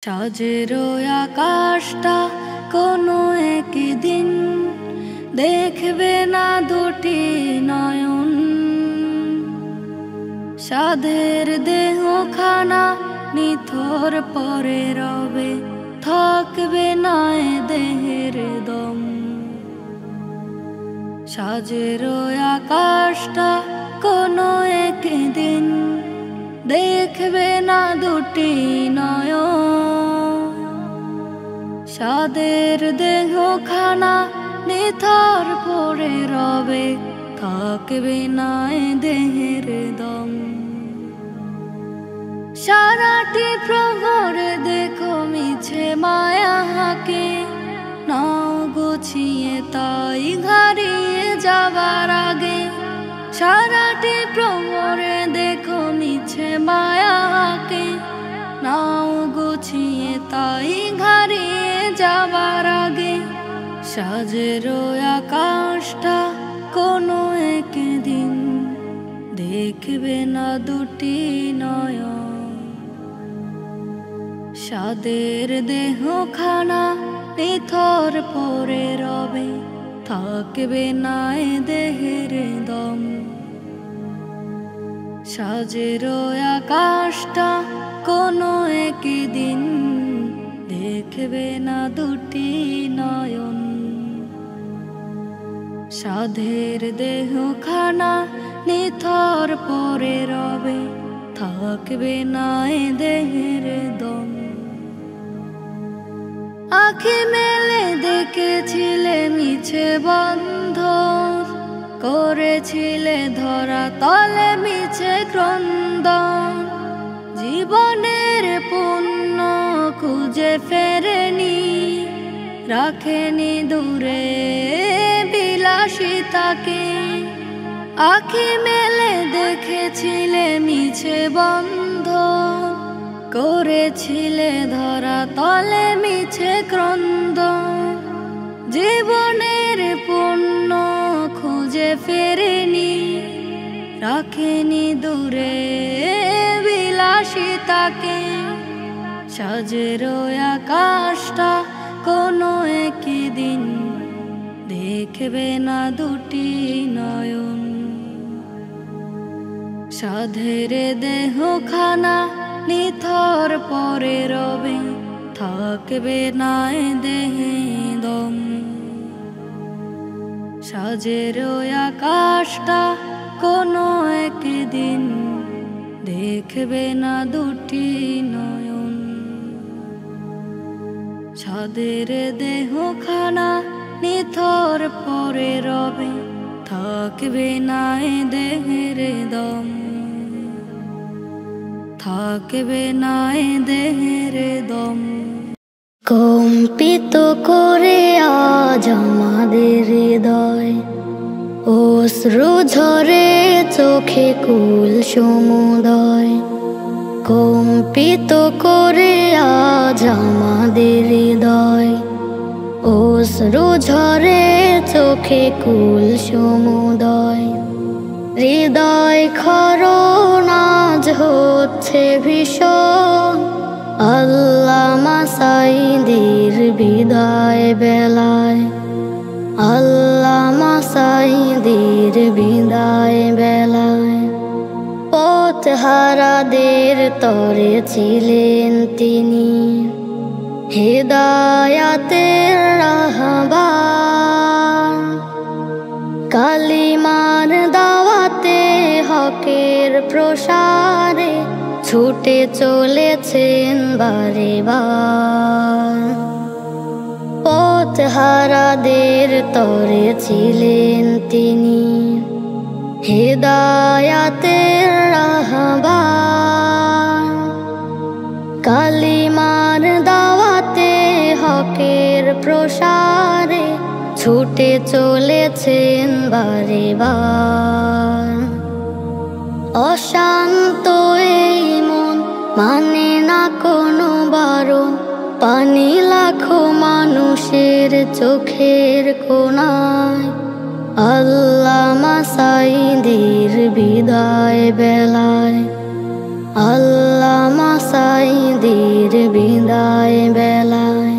সাজেরো আকাশটা কোনো একদিন দেখবে না দুটি নয়ন। সাধের দেহখানা নিথর পরে রবে, থাকবে না এ দেহের দম। সাজেরো আকাশটা কোনো একদিন দেখবে না দুটি নয়ন। সাদের দেহখানা নিথর পরে রবে, থাকবে না এ দেহের দম। সারাটি প্রহরে দেখো মিছে মায়া হাকে, নাও গুছিয়ে তাই হারিয়ে যাবার আগে। সারাটি প্রহরে দেখো মিছে মায়া হাকে, নাও গুছিয়ে তাই হারিয়ে যাবার আগে। সাজেরো আকাশটা কোনো একদিন দেখবে না দুটি নয়ন। সাদের দেহখানা নিথর পরে রবে, থাকবে না এ দেহের দম। সাজেরো আকাশটা কোনো একদিন দেখবে না দুটি নয়ন। সাধের দেহখানা নিথর পরে রবে, থাকবে না এ দেহের দম। আঁখি মেলে দেখেছিলে মিছে বন্ধ, করেছিলে ধরা তলে মিছে ক্রন্দন। জীবনের পুণ্য খুঁজে ফেরেনি, রাখেনি দূরে বিলাসিতাকে। আঁখি মেলে দেখেছিলে মিছে বন্ধ, করেছিলে ধরা তলে মিছে ক্রন্দন। জীবনের পুণ্য খুঁজে ফেরেনি, রাখেনি দূরে বিলাসিতাকে। সাজেরো আকাশটা কোনো একদিন দেখবে না দুটি নয়ন। সাধের দেহখানা নিথর পরে রবে, থাকবে না এ দেহে দম। সাজেরো আকাশটা কোনো একদিন দেখবে না দুটি নয়ন। সাদের দেহখানা নিথর পরে রবে, থাকবে না এ দেহের দম। থাকবে না এ দেহের দম। কম্পিত করে আজ আমাদের হৃদয়, অশ্রু ঝরে চোখে কুল সমুদয়। কম্পিত করে আজ আমাদের হৃদয়, অশ্রু ঝরে চোখে কুল সমুদয়। হৃদয় ক্ষরণ আজ হচ্ছে ভীষণ, আল্লামা সাঈদীর বিদায় বেলায়। আল্লামা সাঈদীর বিদায় বেলায় পথহারাদের তরে ছিলেন তিনি, হেদায়াতের রাহবার। কালিমার দাওয়াতে হকের প্রসারে ছুটে চলেছেন বারে বার। পথহারাদের তরে ছিলেন তিনি, হেদায়াতের রাহবার। কালিমার দাওয়াতে হকের প্রসারে ছুটে চলেছেন বারে বার। অশান্ত এই মন মানে না কোনো বারণ, পানি লাখো মানুষের চোখের কোণায়। আল্লামা সাঈদীর বিদায় বেলায়, আল্লামা সাঈদীর বিদায় বিদায় বেলায়।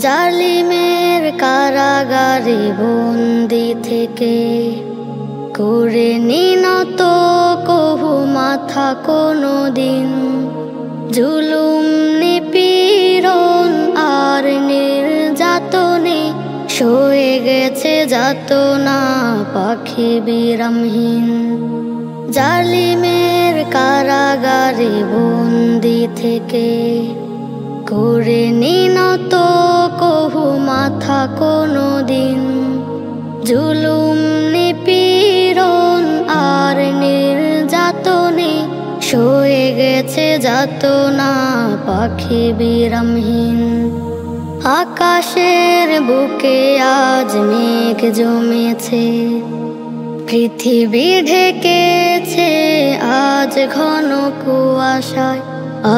জালিমের কারাগারে বন্দি থেকে করে নিনত কহু মাথা কোনো দিন। জুলুম নিপীড়ন আর নির্যাতনে সয়ে গেছে যাতনা পাখি বিরামহীন। জালিমের কারাগারে বন্দি থেকে করে নিনত কহু মাথা কোনো দিন। জুলুম নিপীড়ন আর নির্যাতনে সয়ে গেছে যাতনা পাখি বিরামহীন। আকাশের বুকে আজ মেঘ জমেছে, পৃথিবী ঢেকেছে আজ ঘন কুয়াশায়।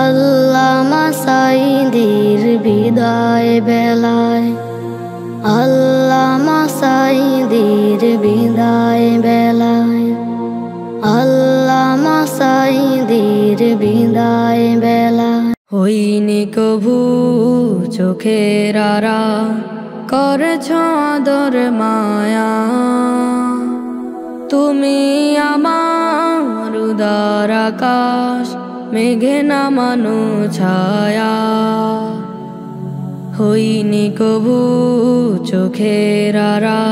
আল্লামা সাঈদীর বিদায় বেলায়, আল্লামা সাঈদীর বিদায় বেলায়, আল্লামা সাঈদীর বিদায় বেলায়। হইনি কভু চোখের আড়া, করেছ আদর মায়া। তুমি আমার উদার আকাশ, মেঘে নামানো ছায়া। হইনি কভু চোখের আড়া,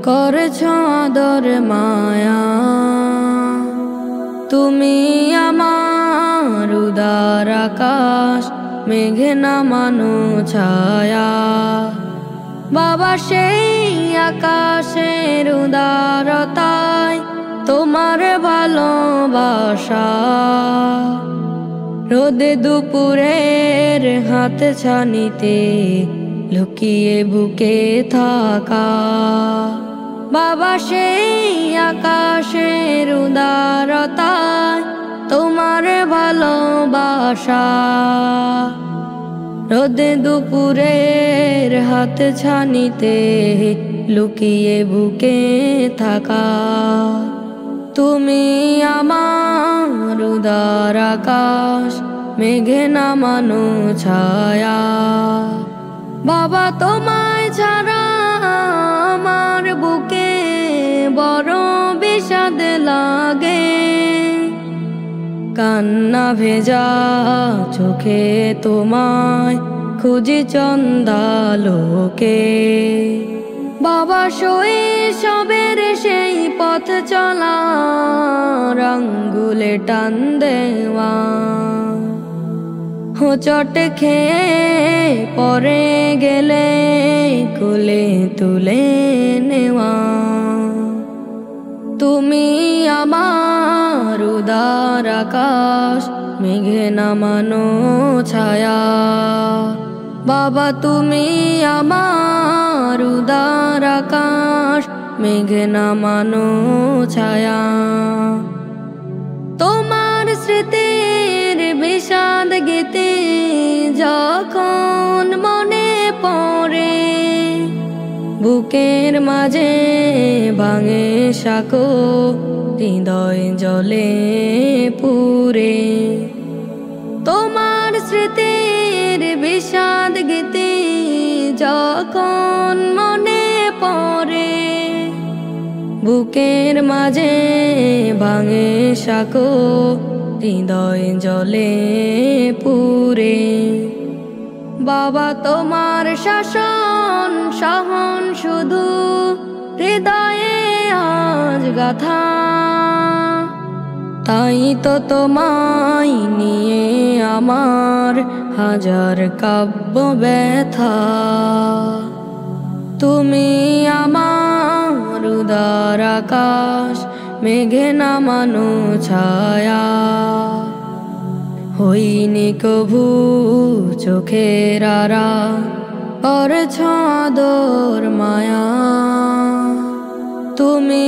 করেছ আদর মায়া। তুমি আমার উদার আকাশ, মেঘে নামানো ছায়া। বাবা সেই আকাশের উদারতায় তোমার ভালোবাসা। রোদে দুপুরের হাত ছানিতে লুকিয়ে বুকে থাকা। বাবা সেই আকাশের উদারতায় তোমার ভালোবাসা। রোদে দুপুরের হাত ছানিতে লুকিয়ে বুকে থাকা। তুমি আমার উদার আকাশ, মেঘে নামানো ছায়া। বাবা তোমায় ছাড়া আমার বুকে বড় বিষাদ লাগে। কান্না ভেজা চোখে তোমায় খুঁজি চন্দালোকে। বাবা শৈশবের সেই পথ চলা আঙ্গুলে টান দেওয়া। হোঁচট খেয়ে পরে গেলে কোলে তুলে নেওয়া। তুমি আমার উদার আকাশ, মেঘে নামানো ছায়া। বাবা তুমি আমার উদার আকাশ, মেঘে নামানো ছায়া। তোমার স্মৃতির বিষাদ গীতে যখন মনে পড়ে, বুকের মাঝে ভাঙে সাঁকো, হৃদয় জলে পুরে। তোমার স্মৃতির বিষাদ গীতে যখন মনে পড়ে, বুকের মাঝে ভাঙে সাঁকো, হৃদয় জলে পুরে। বাবা তোমার শাসন সহন শুধু হৃদয়ে আজ গাথা। তাই তো তোমায় নিয়ে আমার হাজার কাব্য ব্যথা। তুমি আমার উদার আকাশ, মেঘে নামানো ছায়া। হইনি কভু চোখের আড়া, করেছ আদর মায়া। তুমি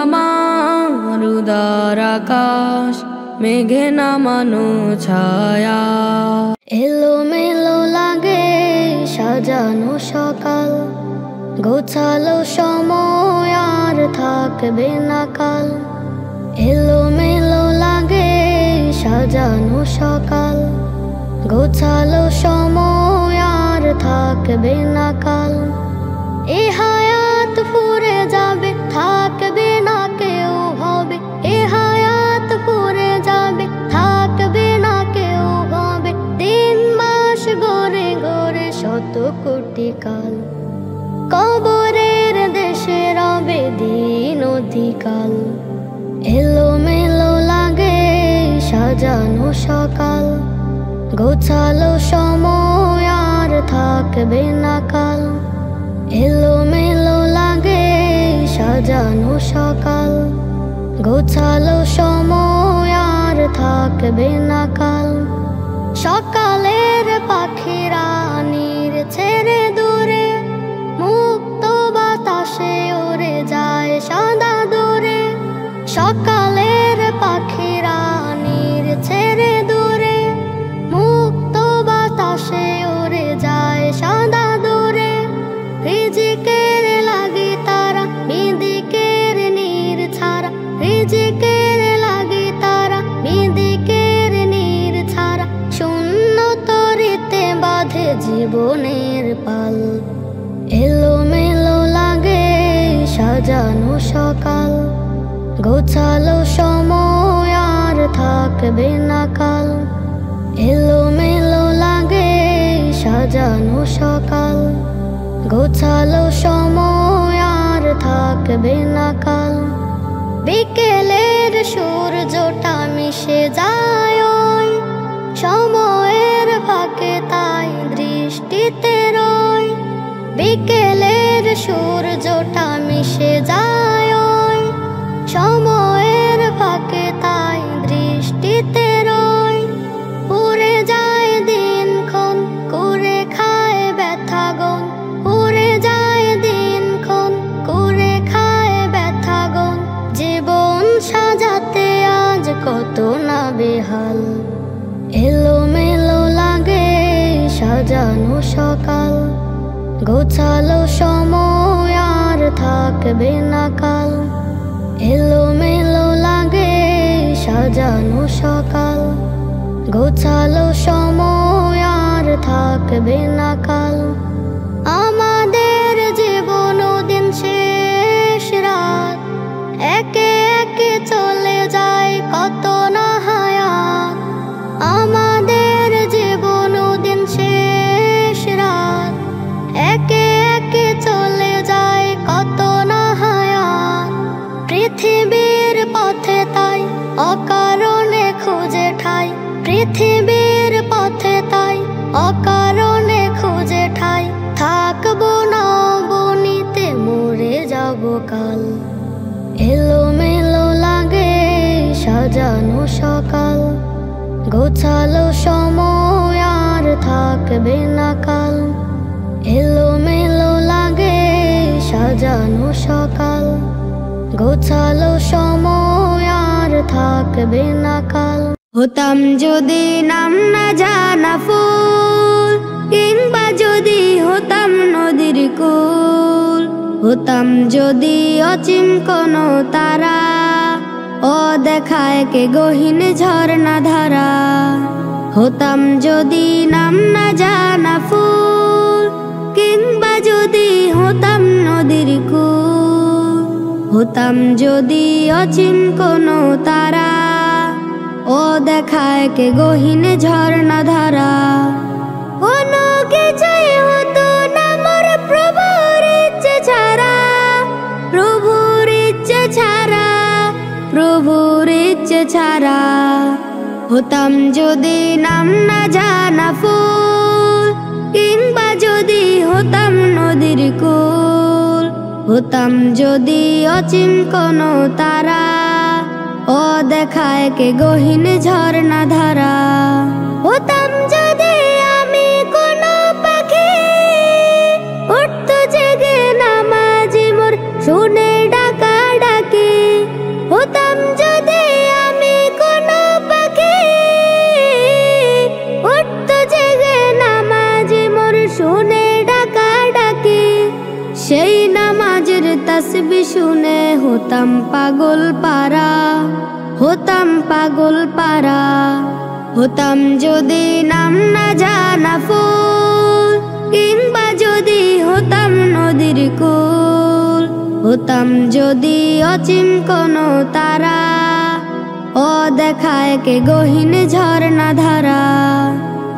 আমার উদার আকাশ, মেঘে নামানো ছায়া। এলোমেলো লাগে সাজানো সকাল, গোছালো সময় আর থাকবে না কাল। এলোমেলো লাগে সাজানো সকাল, গোছালো সময় আর থাকবে না কাল। এ হায়াত ফুরে যাবে, থাকবে না কেউ ভাবে। এ হায়াত ফুরে যাবে, থাকবে না কেউ ভাবে। দিন মাস গড়ে গড়ে শত কোটি কাল, কবরের দেশে রবে দিন অধিকাল। এলোমেলো লাগে সাজানো সকাল, গোছালো সময় আর থাকবে না কাল। এলোমেলো লাগে সাজানো সকাল, গোছালো সময় আর থাকবে না কাল। সকালের পাখিরা নীর ছেড়ে দূরে, মুক্ত বাতাসে উড়ে যায় সাদা দূরে। সকালের পাখিরা নীর ছেড়ে দূরে, মুক্ত বাতাসে উড়ে যায় সাদা দূরে। রিজিকের লাগি তারা বিদিকের নীর ছাড়া, রিজিকের লাগি তারা বিদিকের নীর ছাড়া। শূন্য তরিতে বাঁধে জীবনের পাল, এলোমেলো লাগে সাজানো সকাল। গোছালো সময় আর থাকবে না কাল, এলোমেলো লাগে সাজানো সকাল। গোছালো সময় আর থাকবে না কাল। বিকেলের সূর্যটা মিশে যায় ওই সময়ের ফাঁকে, তাই দৃষ্টিতে রয়। বিকেলের সূর্যটা মিশে যায় ওই সময়ের ফাঁকে, তাই দৃষ্টিতে রয়। পুরে যায় দিনক্ষণ করে খায় ব্যথাগণ, পুরে যায় দিনক্ষণ করে খায় ব্যথাগণ। জীবন সাজাতে আজ কত না বেহাল, এলোমেলো লাগে সাজানো সকাল। গোছালো সময় আর থাকবে না কাল, এলোমেলো লাগে সাজানো সকাল। গোছালো সময় আর থাকবে না কাল। আমাদের জীবন দিন শেষ রাত, একে একে চলে যায় কত না হায়াত। আমাদের জীবন দিন শেষ রাত, একে একে চলে যায় কত না হায়াত। পৃথিবীর পথে তাই অকারণে খুঁজে ঠাই, পৃথিবীর পথে তাই অকারণে খুঁজে ঠাই। থাকবো না বনিতে মরে যাব কাল, এলোমেলো লাগে সাজানো সকাল। গোছালো সময় আর থাকবে না কাল, এলোমেলো লাগে সাজানো সকাল। গোছালো সময় আর থাকবে না কাল। হতাম যদি নাম না জানা ফুল, কিংবা যদি হতাম নদীর কুল। হতাম যদি অচিন কোনো তারা, ও দেখায় কে গহীন ঝর্ণা ধারা। হতাম যদি নাম না জানা ফুল, কিংবা যদি হতাম নদীর কুল। হতাম যদি অচিন কোনো তারা, ও দেখায় কে গহীন ঝর্ণা ধারা। কোনো কিছুই হতো না মোর প্রভুর ইচ্ছে ছাড়া, প্রভুর ইচ্ছে ছাড়া, প্রভুর ইচ্ছে ছাড়া। হতাম যদি নাম না জানা ফুল, কিংবা যদি হতাম নদীর কুল। হতাম যদি অচিন কোনো তারা, ও দেখায় কে গহীন ঝর্ণা ধারা। হতাম যদি আমি কোনো পাখি, উঠতো জেগে নামাজি মোর শুনে ডাকা ডাকি। হতাম যদি আমি কোনো পাখি, উঠতো জেগে নামাজি মোর শুনে ডাকা ডাকি। সেই নামাজের তাসবিহ শুনে হতাম পাগল পারা, হতাম পাগল পারা। হতাম যদি নাম না জানা ফুল, কিংবা যদি হতাম নদীর কূল, হতাম যদি অচিন কোনো তারা, অদেখায় কে গহীন ঝর্ণা ধারা।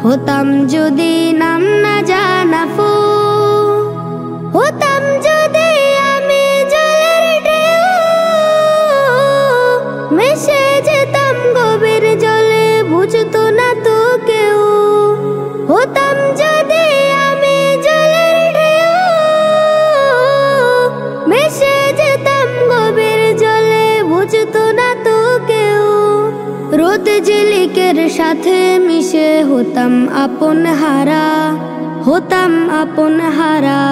হতাম যদি নাম না জানা ফুল, হতাম যদি আমি জলের ঢেউ, মিশে যেতাম গভীর জলে, বুঝতো না তো কেউ। হতাম যদি আমি জলের ঢেউ, মিশে যেতাম গভীর জলে, বুঝতো না তো কেউ। রোদ ঝিলিকের সাথে মিশে হতাম আপন হারা, হতাম আপন হারা।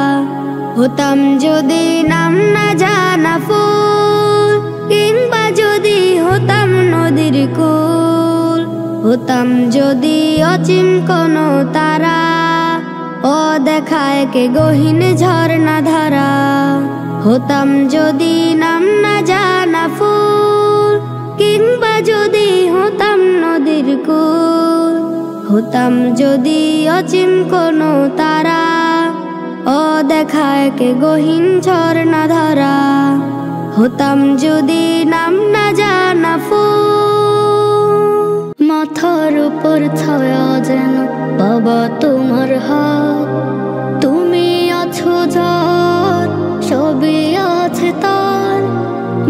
হতাম যদি নাম না জানা ফুল, কিংবা যদি হতাম নদীর কূল, হতাম যদি অচিন কোনো তারা, অদেখায় কে গহীন ঝর্ণা ধারা। হতাম যদি নাম না জানা ফুল, কিংবা যদি হতাম নদীর কূল, হতাম যদি অচিন কোনো তারা, অদেখায় কে গহীন ঝর্ণা ধারা। হতাম যদি নাম না জানা ফুল। মাথার উপর ছায়া যেন বাবা তোমার হাত, তুমি আছো যার সবই আছে তার।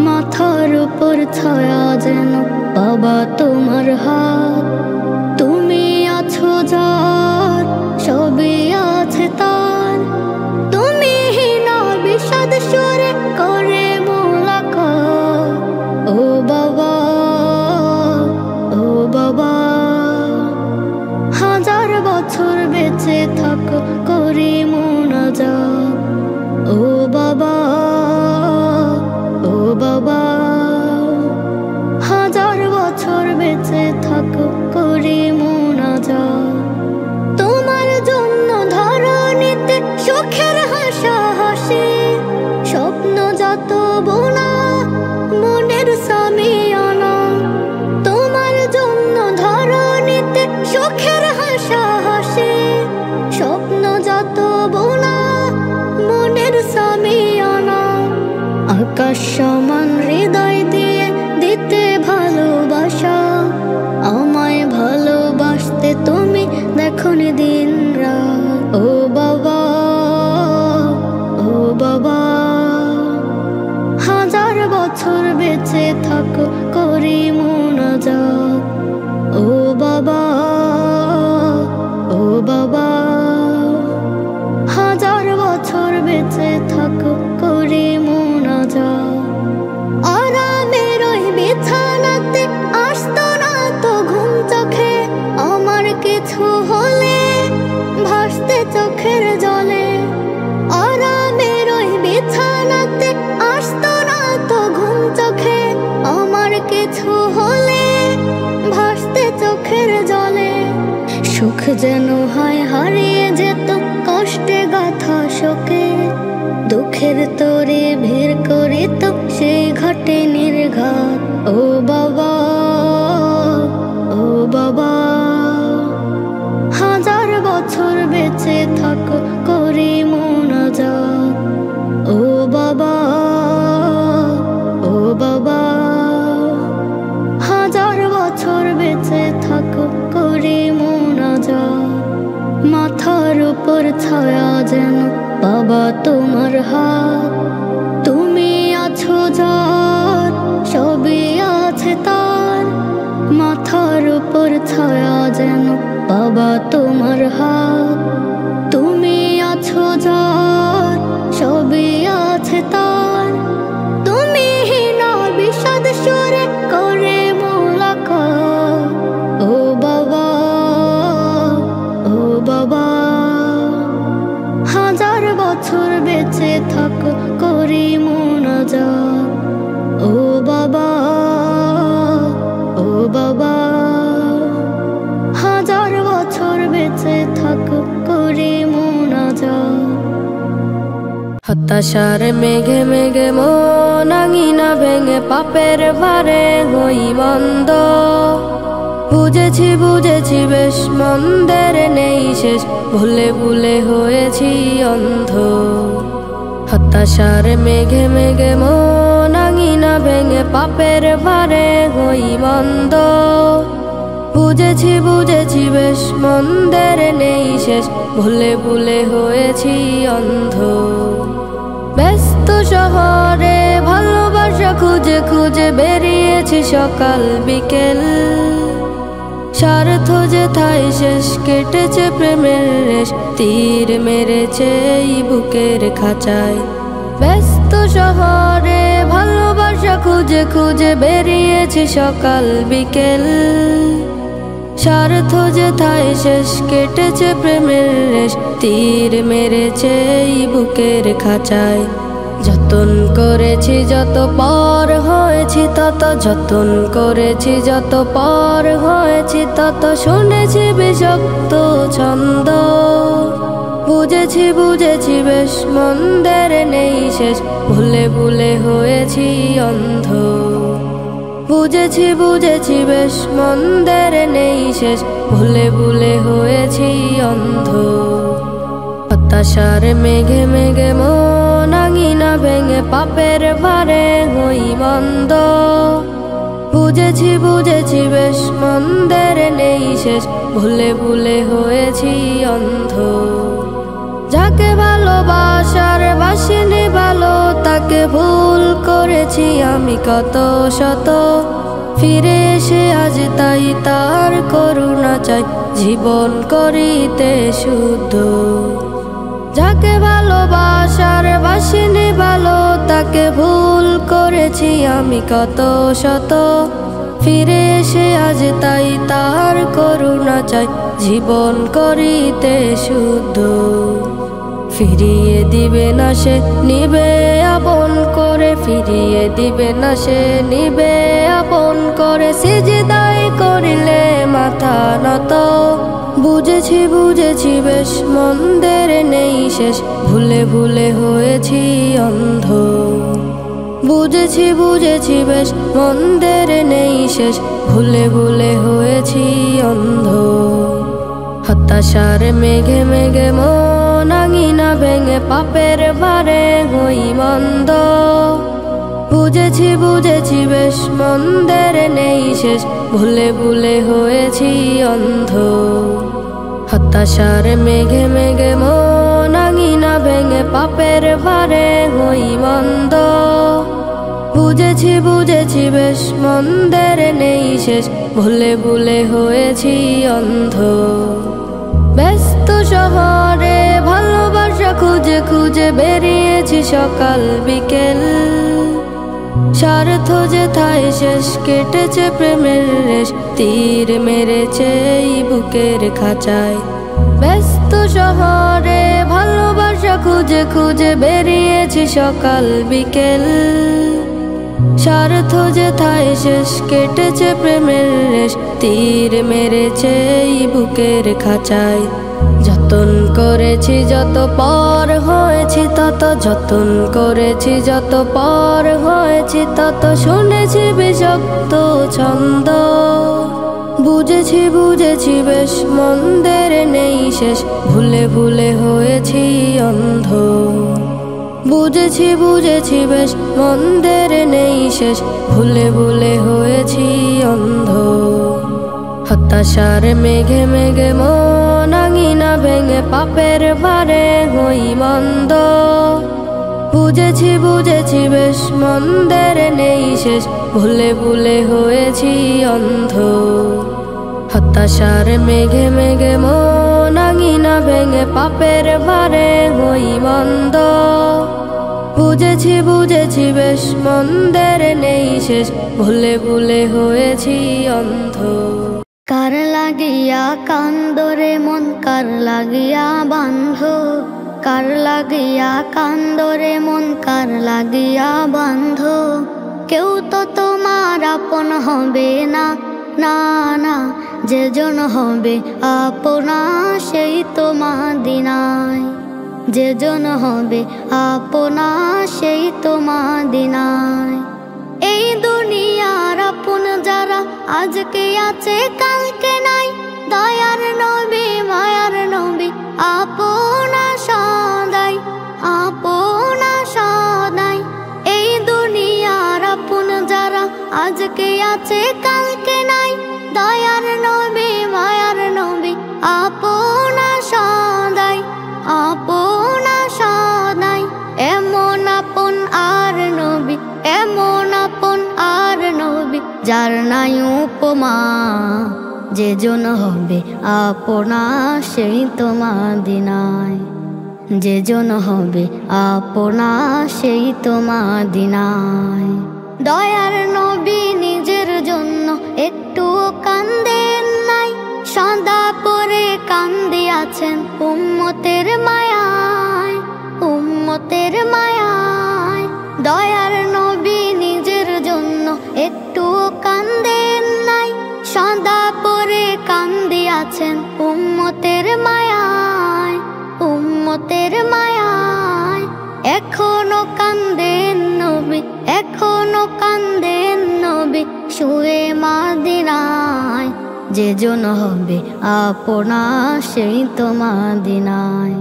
মাথার উপর ছায়া যেন বাবা তোমার হাত, তুমি আছো যার সবই আছে তার। তুমি হীনা বিষাদ সুরে করে মোলাকাত, ও বাবা ও বাবা। হাজার বছর বেঁচে থাকো করি মোনাজাত, ও বাবা ও বাবা। হাজার বছর বেঁচে থাকো করি মোনাজাত। তোমার জন্য ধরণীতে সুখের হাসা হাসি, স্বপ্ন যত বোনা মনের সামিয়ানা। তোমার জন্য ধরণীতে সুখের হাসা হাসি, স্বপ্ন যত বোনা মনের সামিয়ানা। আকাশ সমান হৃদয় দিয়ে দিতে ভালোবাসা, আমায় ভালোবাসতে তুমি দেখোনি দিন রাত, ও বাবা ও বাবা। হাজার বছর বেঁচে থাকো করি মোনাজাত, ও বাবা ও বাবা। হাজার বছর বেঁচে থাকো করি মোনাজাত। আরামের ওই বিছানাতে আসতো না তো ঘুম চোখে, আমার কিছু হলে ভাসতে চোখের জলে। আরামের ওই বিছানাতে আসতো না তো ঘুম চোখে, আমার কিছু হলে ভাসতে চোখের জলে। সুখ যেন হয় হারিয়ে যেত কষ্টে গাথা শোকে, দুঃখের তোরে ভিড় করিত সেই ঘটে নির্ঘাত, ও বাবা ও বাবা। হাজার বছর বেঁচে থাকো করি মোনাজাত, ও বাবা ও বাবা। হাজার বছর বেঁচে থাকো করি মোনাজাত। মাথার উপর ছায়া যেন বাবা তোমার হাত, তুমি আছো যার সবই আছে তার। মাথার উপর ছায়া যেন বাবা তোমার হাত, তুমি আছো যার সবই আছে তার। তুমি হীনা বিষাদ সুরে করে মোলাকাত, ও বাবা ও বাবা। হাজার বছর বেঁচে থাকো করি মোনাজাত, ও বাবা ও বাবা। হাজার বছর বেঁচে থাকো করি মোনাজাত। হতাশার মেঘে মেঘে মন আঙিনা ভেঙে পাপের ভারে হই মন্দ, বুঝেছি বুঝেছি বেশ মন্দের নেই শেষ, ভুলে ভুলে হয়েছি অন্ধ। হতাশার মেঘে মেঘে মন আঙিনা ভেঙে পাপের ভারে হই মন্দ। বুঝেছি বুঝেছি বেশ মন্দের নেই শেষ, ভুলে ভুলে হয়েছি অন্ধ। ব্যস্ত শহরে ভালোবাসা খুঁজে খুঁজে বেরিয়েছি সকাল বিকেল। স্বার্থ যেথায় শেষ কেটেছে প্রেমের রেশ, তীর মেরেছে এই বুকের খাঁচায়। ব্যস্ত শহরে ভালোবাসা খুঁজে খুঁজে বেরিয়েছি সকাল বিকেল। স্বার্থ যেথায় শেষ কেটেছে প্রেমের রেশ, তীর মেরেছে এই বুকের খাঁচায়। যতন করেছি যত পর হয়েছি তত, যতন করেছি যত পর হয়েছি তত, শুনেছি বিষাক্ত ছন্দ। বুঝেছি বুঝেছি বেশ মন্দের নেই শেষ, ভুলে ভুলে হয়েছি অন্ধ। বুঝেছি বুঝেছি বেশ মন্দের নেই শেষ, ভুলে ভুলে হয়েছি অন্ধ। হতাশার মেঘে মেঘে মন আঙিনা ভেঙে পাপের ভারে হই মন্দ। বুঝেছি বুঝেছি বেশ মন্দের নেই শেষ, ভুলে ভুলে হয়েছি অন্ধ। যাকে ভালোবাসার বাসিনি ভালো, তাকে ভুল করেছি আমি কত শত। ফিরে এসে আজ তাই তার করুণা চাই, জীবন করিতে শুদ্ধ। যাকে ভালোবাসার বাসিনি ভালো, তাকে ভুল করেছি আমি কত শত। ফিরে এসে আজ তাই তার করুণা চাই, জীবন করিতে শুদ্ধ। ফিরিয়ে দিবে না সে নিবে আপন করে, ফিরিয়ে দিবে না সে নিবে আপন করে, সিজদায় করিলে মাথা নত। বুঝেছি বুঝেছি বেশ মন্দের নেই শেষ, ভুলে ভুলে হয়েছি অন্ধ। বুঝেছি বুঝেছি বেশ মন্দের নেই শেষ, ভুলে ভুলে হয়েছি অন্ধ। হতাশার মেঘে মেঘে মন আঙিনা ভেঙে পাপের ভারে হই মন্দ। বুঝেছি বুঝেছি বেশ মন্দের নেই শেষ, ভুলে ভুলে হয়েছি অন্ধ। হতাশার মেঘে মেঘে মন আঙিনা ভেঙে পাপের ভারে হই মন্দ। বুঝেছি বুঝেছি বেশ মন্দের নেই শেষ, ভুলে ভুলে হয়েছি অন্ধ। ব্যস্ত শহরে ভালোবাসা খুঁজে খুঁজে বেরিয়েছি সকাল বিকেল। স্বার্থ যেথায় শেষ কেটেছে প্রেমের রেশ, তীর মেরেছে এই বুকের খাঁচায়। ব্যস্ত শহরে ভালোবাসা খুঁজে খুঁজে বেরিয়েছি সকাল বিকেল। স্বার্থ যেথায় শেষ কেটেছে প্রেমের রেশ, তীর মেরেছে এই বুকের খাঁচায়। যতন করেছি যত পর হয়েছি তত, যতন করেছি যত পর হয়েছি তত, শুনেছি বিষাক্ত ছন্দ। বুঝেছি বুঝেছি বেশ মন্দের নেই শেষ, ভুলে ভুলে হয়েছি অন্ধ। বুঝেছি বুঝেছি বেশ মন্দের নেই শেষ, ভুলে ভুলে হয়েছি অন্ধ। হতাশার মেঘে মেঘে মন আঙিনা ভেঙে পাপের ভারে হই মন্দ। বুঝেছি বুঝেছি বেশ মন্দের নেই শেষ, ভুলে ভুলে হয়েছি অন্ধ। হতাশার মেঘে মেঘে মন আঙিনা ভেঙে পাপের ভারে হই মন্দ। বুঝেছি বুঝেছি বেশ মন্দের নেই শেষ, ভুলে ভুলে হয়েছি অন্ধ। কার লাগিয়া কান্দরে মন, কার লাগিয়া বান্ধ, কার লাগিয়া কান্দরে মন, কার লাগিয়া বান্ধ। কেউ তো তোমার আপন হবে না, না না, যেজন হবে আপনা সেই তো মদিনায়। যেজন হবে আপনা সেই তো মদিনায়। এই দুনিয়ার আপন যারা আজকে আছে কালকে নাই, দয়ার নবী মায়ার নবী আপনা সদাই, আপনা সদাই। এই দুনিয়ার আপন যারা আজকে আছে কালকে নাই, দয়ার নবী মায়ার নবী আপনা সদাই, আপনা সদাই। এমন আপন আর নবী, এমন আপন আর নবী যার নাই উপমা, যে জন হবে আপনা সেই তো মদিনায়, যে জন হবে আপনা সেই তো মদিনায়। দয়ার নবী নিজের জন্য একটু কান্দেন নাই, সদা পরে কান্দিয়াছেন উম্মতের মায়ায়, উম্মতের মায়ায়। দয়ার নবী নিজের জন্য একটু কান্দেন নাই, সদা পরে কান্দিয়াছেন উম্মতের মায়ায়, উম্মতের মায়ায়। এখনো কান্দেন নবী, এখনো কান্দেন নবী শুয়ে মদিনায়, যে জন হবে আপনা সেই তো মদিনায়,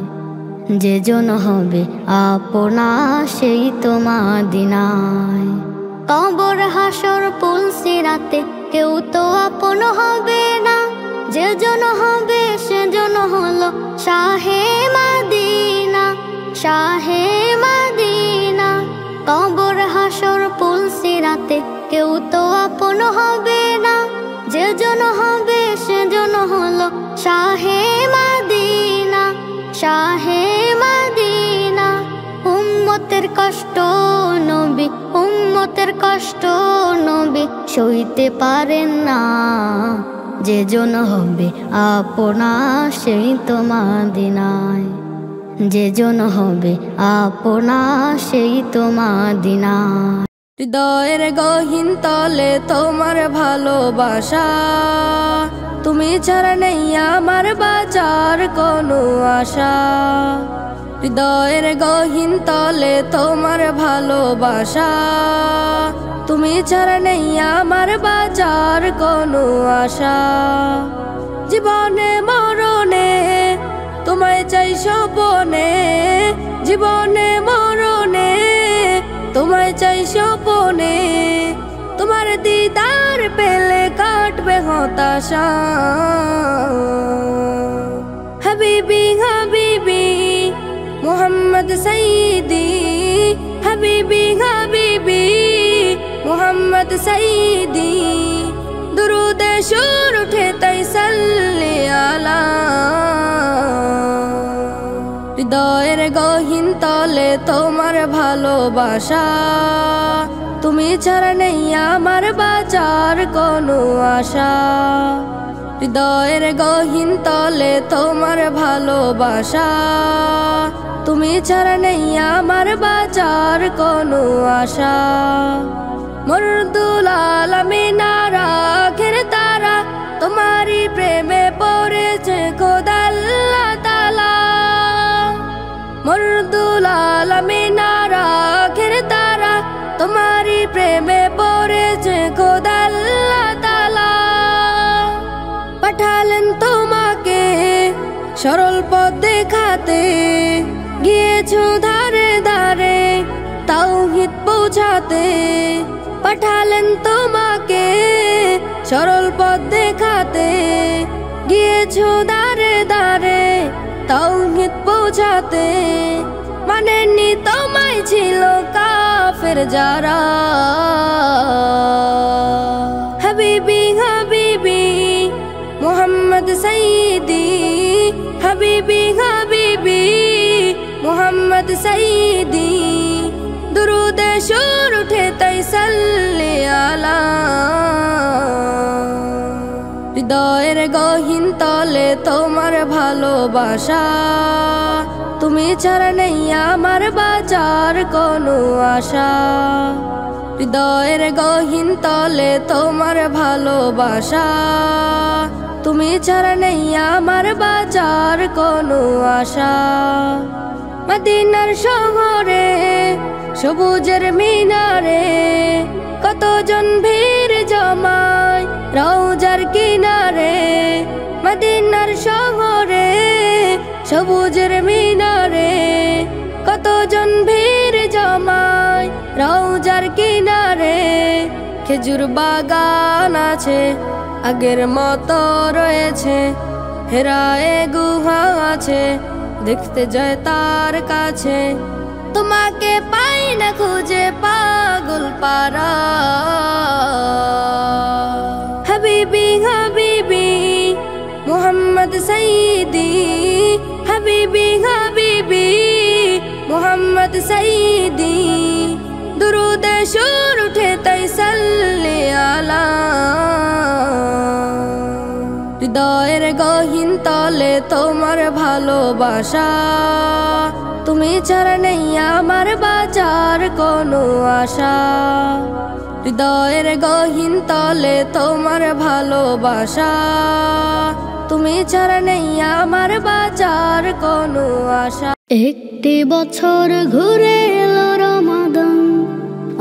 যে জন হবে আপনা সেই তো মদিনায়। কবর হাসর পুল সিরাতে কেউ তো আপন হবে না, যে জন হবে সে জন হলো শাহে মদিনা, শাহে মদিনা। কবর হাসর পুল সিরাতে কেউ তো আপন হবে না, যে জন হবে সে জন হলো শাহে মদিনা, শাহে মদিনা। উম্মতের কষ্ট নবী, উম্মতের কষ্ট নবী সইতে পারেন না, যে জন হবে আপনা সেই তো মদিনায়, যে জন হবে আপনা সেই তো মদিনায়। হৃদয়ের গহীন তলে তোমার ভালোবাসা, তুমি ছাড়া নেই আমার বাঁচার কোনো আশা। হৃদয়ের গহীন তলে তোমার ভালোবাসা, তুমি ছাড়া নেই আমার বাঁচার কোনো আশা। জীবনে মরণে তোমায় চাই স্বপনে, জীবনে মরণে তোমায় চাই স্বপনে। তোমার দিদার পেলে কাটবে হতাশা। হাবিবি হাবিবি মুহাম্মদ সাইয়্যিদি, হাবিবি হাবিবি মুহাম্মদ সাইয়্যিদি। দুরুদে সুর উঠে তাই সাল্লি আলা। হৃদয়ের গহীন তলে তোমার ভালোবাসা, তুমি ছাড়া নেই আমার বাঁচার কোনো আশা। হৃদয়ের গহীন তলে তোমার ভালোবাসা, তুমি ছাড়া নেই আমার বাঁচার কোনো আশা। মরদুল আলামিন আখের তারা তোমারই প্রেমে পড়েছে খোদা আল্লাহ তাআলা। মরদুল আলামিন আখের তারা তোমারই প্রেমে পড়েছে খোদা আল্লাহ তাআলা। পাঠালেন তোমাকে সরল পথ দেখাতে, গিয়েছো ধারে ধারে তাওহীদ পৌঁছাতে। পাঠালেন তোমাকে সরল পথ দেখাতে, গিয়েছো ধারে ধারে তাওহীদ পৌঁছাতে। মানেনি তোমায় ছিল কাফের যারা। হাবিবি হাবিবি মুহাম্মদ সাইয়্যিদি, হাবিবি হাবিবি মুহাম্মদ সাইয়্যিদি। দুরুদে সুর উঠে তাই সাল্লি আলা। হৃদয়ের গহীন তলে তোমার ভালোবাসা, তুমি ছাড়া নেই আমার বাঁচার কোনো আশা। হৃদয়ের গহীন তলে তোমার ভালোবাসা, তুমি ছাড়া নেই আমার বাঁচার কোনো আশা। মদিনার শহরে সবুজের মিনারে কত কতজন ভিড় জমায় রওজার কিনারে, মদিনার শহরে সবুজের মিনারে। কতজন ভিড় জমায় রওজার কিনারে, খেজুর বাগান আছে আগের মতো রয়েছে, হেরায়ে গুহা আছে দেখতে যায় তার কাছে। তোমাকে পাই না খুঁজে পাগল পারা, হাবিবি হাবিবি মুহাম্মদ সাইয়্যিদি, হাবিবি হাবিবি মুহাম্মদ সাইয়্যিদি। দুরুদে সুর উঠে তাই সাল্লি আলা, হৃদয়ের গহীন তলে তোমার ভালোবাসা, তুমি ছাড়া নেই আমার বাঁচার কোনো আশা। হৃদয়ের গহীন তলে তোমার ভালোবাসা, তুমি ছাড়া নেই আমার বাঁচার কোনো আশা। একটি বছর ঘুরে এলো রমাদান,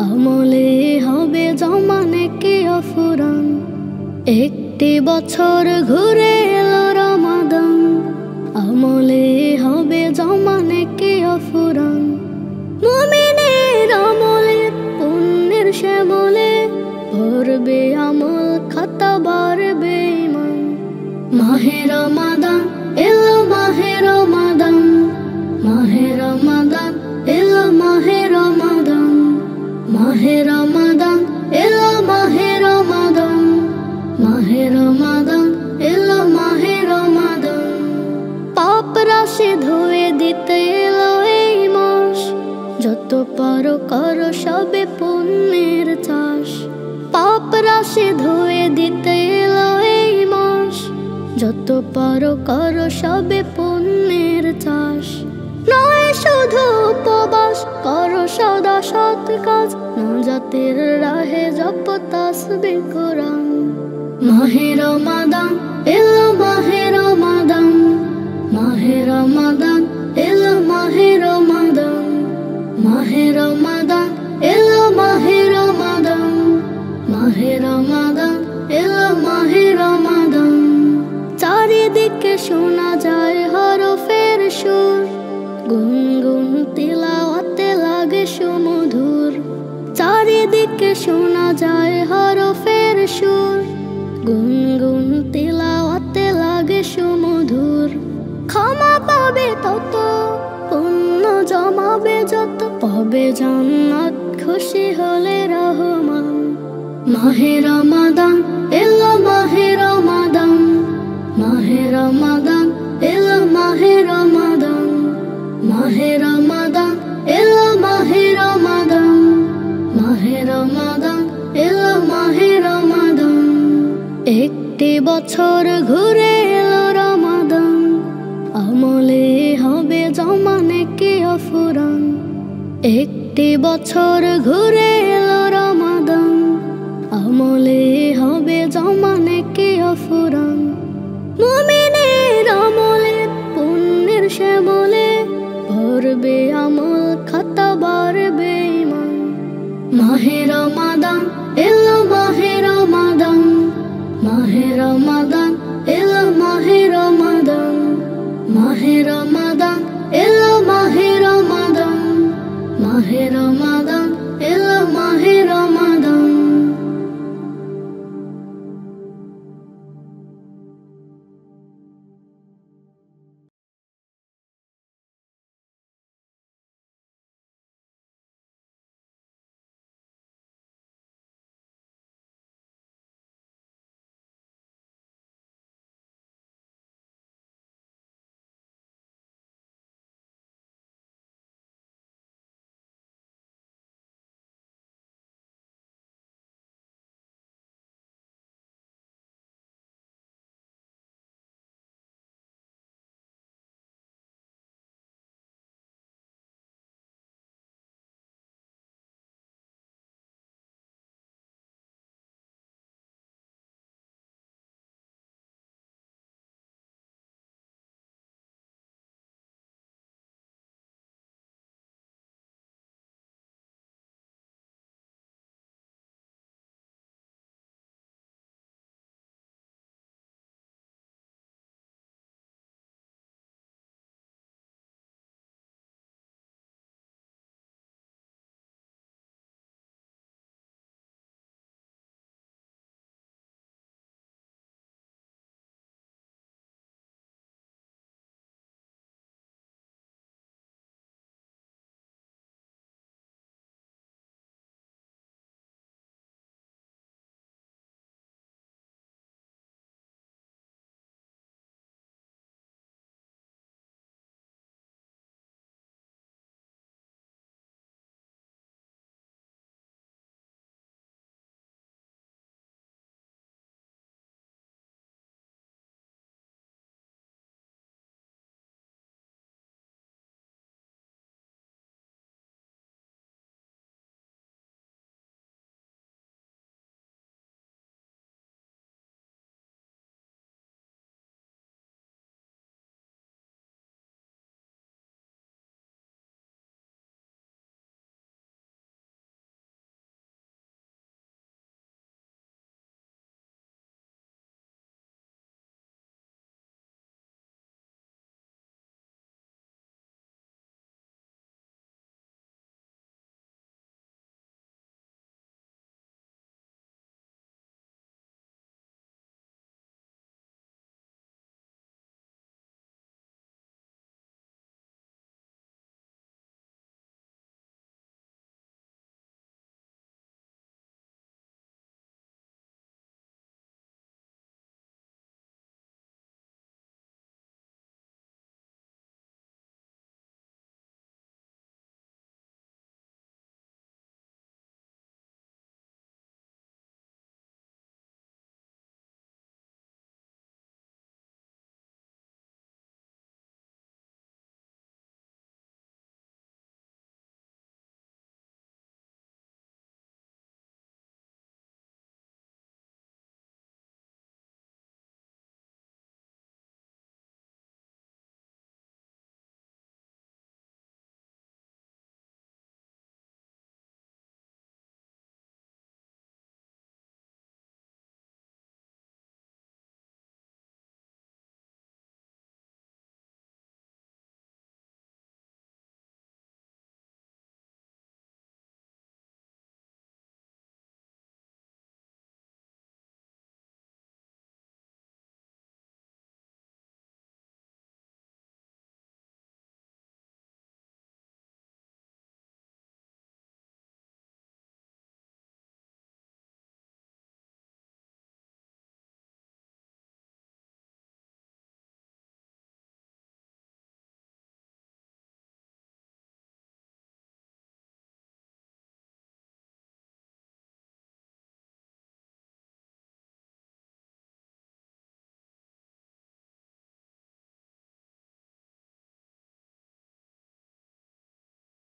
আমলে হবে জমানে কি অফুরান। একটি বছর ঘুরে এলো রমাদান, আমলে হবে জমানে কি অফুরান। মুমিনের আমলে পুণ্যের শ্যামলে ভরবে আমল খাতা বাড়বে ঈমান। মাহে রমাদান এলো মাহে রমাদান, মাহে রমাদান এলো মাহে রমাদান, মাহে রমাদান এলো মাহে রমাদান, মাহে রমাদান এলো মাহে রমাদান। পাপ রাশি ধুয়ে দিতে এলো এই মাস, যত পারো করো সবে পুণ্যের চাষ। পাপ রাশি ধুয়ে দিতে এলো এই মাস, যত পারো করো সবে পুণ্যের চাষ। নয় শুধু উপবাস করো সদা সৎ কাজ, নাজাতের রাহে জপ তাসবিহ কোরআন। মাহে রমাদান এলো মাহে রমাদান, মাহে রমাদান এলো মাহে রমাদান, মাহে রমাদান এলো মাহে রমাদান, মাহে রমাদান এলো মাহে রমাদান। চারিদিকে শোনা যায় হরফের সুর, গুনগুন তিলাওয়াতে লাগে সুমধুর। চারিদিকে শোনা যায় হরফের সুর, গুনগুন তিলাওয়াতে লাগে সুমধুর। ক্ষমা পাবে তত, পুণ্য জমাবে যত, পাবে জান্নাত খুশি হলে রহমান। মাহে রমাদান এলো মাহে রমাদান, মাহে রমাদান এলো মাহে রমাদান, মাহে রমাদান এলো মাহে রমাদান, মাহে রমাদান এলো মাহে রমাদান। একটি বছর ঘুরে এলো রমাদান, আমলে হবে জমানে কি অফুরান। একটি বছর ঘুরে এলো রমাদান, আমলে হবে জমানে কি অফুরান। মুমিনের আমলে পুণ্যের শ্যামলে ভরবে আমল খাতা বাড়বে ঈমান। মাহে রমাদান এলো মাহে রমাদান, মাহে রমাদান